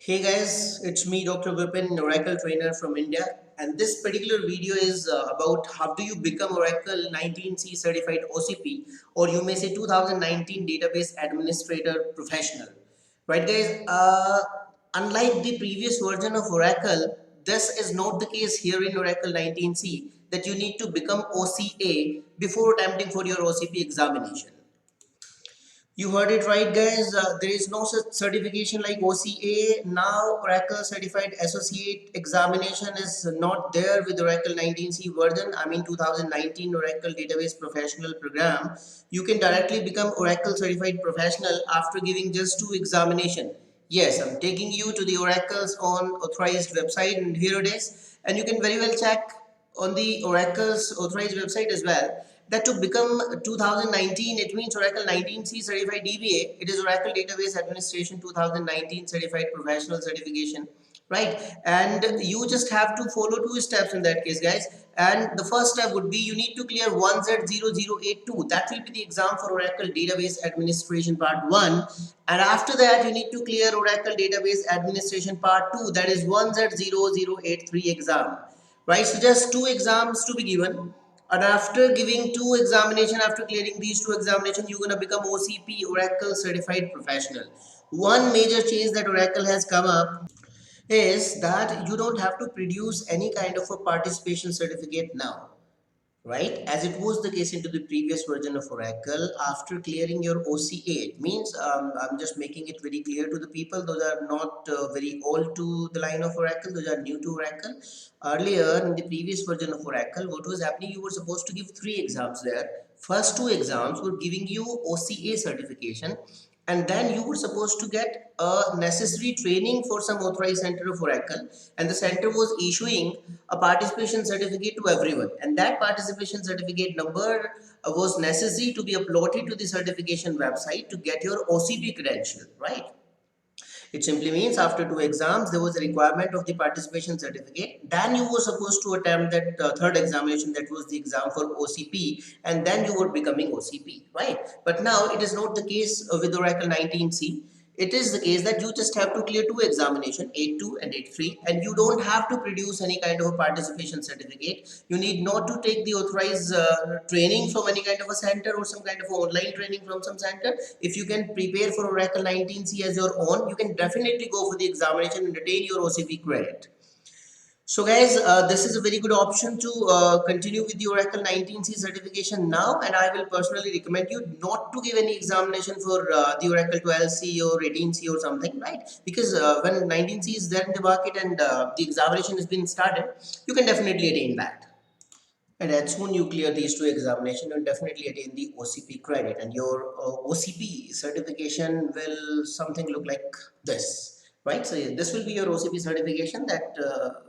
Hey guys, it's me Dr. Vipin, Oracle trainer from India, and this particular video is about how do you become Oracle 19C certified OCP, or you may say 2019 database administrator professional. Right guys, unlike the previous version of Oracle, this is not the case here in Oracle 19C that you need to become OCA before attempting for your OCP examination. You heard it right, guys. There is no such certification like OCA. Now, Oracle Certified Associate examination is not there with Oracle 19C version. I mean, 2019 Oracle Database Professional Program. You can directly become Oracle Certified Professional after giving just two examination. Yes, I'm taking you to the Oracle's own authorized website, and here it is. And you can very well check on the Oracle's authorized website as well that to become 2019, it means Oracle 19C certified DBA. It is Oracle Database Administration 2019 certified professional certification, right? And you just have to follow two steps in that case, guys. And the first step would be you need to clear 1Z0082. That will be the exam for Oracle Database Administration Part 1. And after that, you need to clear Oracle Database Administration Part 2. That is 1Z0083 exam, right? So just two exams to be given, and after giving two examination, after clearing these two examinations, you're gonna become OCP, Oracle Certified Professional. One major change that Oracle has come up is that you don't have to produce any kind of a participation certificate now, right? As it was the case into the previous version of Oracle. After clearing your OCA, it means I'm just making it very clear to the people, those are not very old to the line of Oracle, those are new to Oracle. Earlier in the previous version of Oracle, what was happening, you were supposed to give three exams there. First two exams were giving you OCA certification, and then you were supposed to get a necessary training for some authorized center of Oracle, and the center was issuing a participation certificate to everyone, and that participation certificate number was necessary to be uploaded to the certification website to get your OCP credential, right? It simply means after two exams, there was a requirement of the participation certificate. Then you were supposed to attempt that third examination, that was the exam for OCP, and then you were becoming OCP, right? But now it is not the case with Oracle 19C. It is the case that you just have to clear two examination, 8.2 and 8.3, and you don't have to produce any kind of a participation certificate. You need not to take the authorized training from any kind of a center or some kind of online training from some center. If you can prepare for Oracle 19C as your own, you can definitely go for the examination and attain your OCP credit. So guys, this is a very good option to continue with the Oracle 19C certification now, and I will personally recommend you not to give any examination for the Oracle 12C or 18C or something, right? Because when 19C is there in the market and the examination has been started, you can definitely attain that. And as soon you clear these two examinations, you'll definitely attain the OCP credit, and your OCP certification will something look like this, right? So this will be your OCP certification, that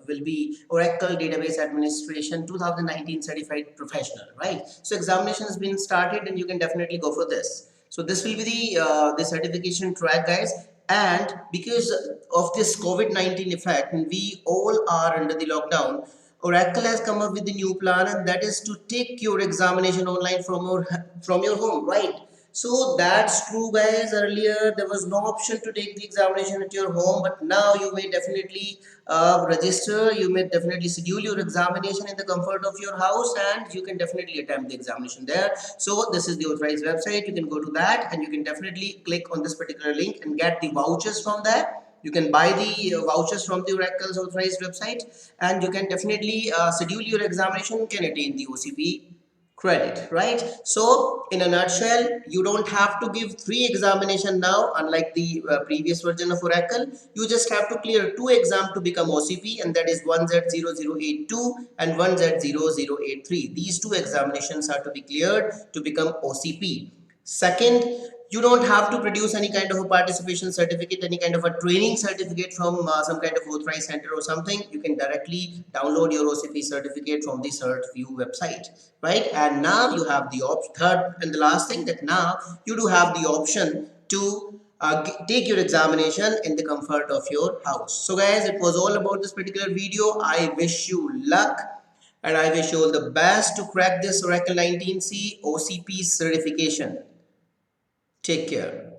will be Oracle Database Administration 2019 Certified Professional, right? So examination has been started, and you can definitely go for this. So this will be the certification track, guys. And because of this COVID-19 effect, and we all are under the lockdown, Oracle has come up with the new plan, and that is to take your examination online from your home, right? So that's true, guys. Earlier there was no option to take the examination at your home, but now you may definitely register. You may definitely schedule your examination in the comfort of your house, and you can definitely attempt the examination there. So this is the authorized website. You can go to that, and you can definitely click on this particular link and get the vouchers from there. You can buy the vouchers from the Oracle's authorized website, and you can definitely schedule your examination, can attain the OCP credit, right? So in a nutshell, you don't have to give three examination now, unlike the previous version of Oracle. You just have to clear two exams to become OCP, and that is 1Z0082 and 1Z0083. These two examinations are to be cleared to become OCP. Second, you don't have to produce any kind of a participation certificate, any kind of a training certificate from some kind of authorized center or something. You can directly download your OCP certificate from the CertView website, right? And now you have the option. Third and the last thing, that now you do have the option to take your examination in the comfort of your house. So guys, it was all about this particular video. I wish you luck, and I wish you all the best to crack this Oracle 19C OCP certification. Take care.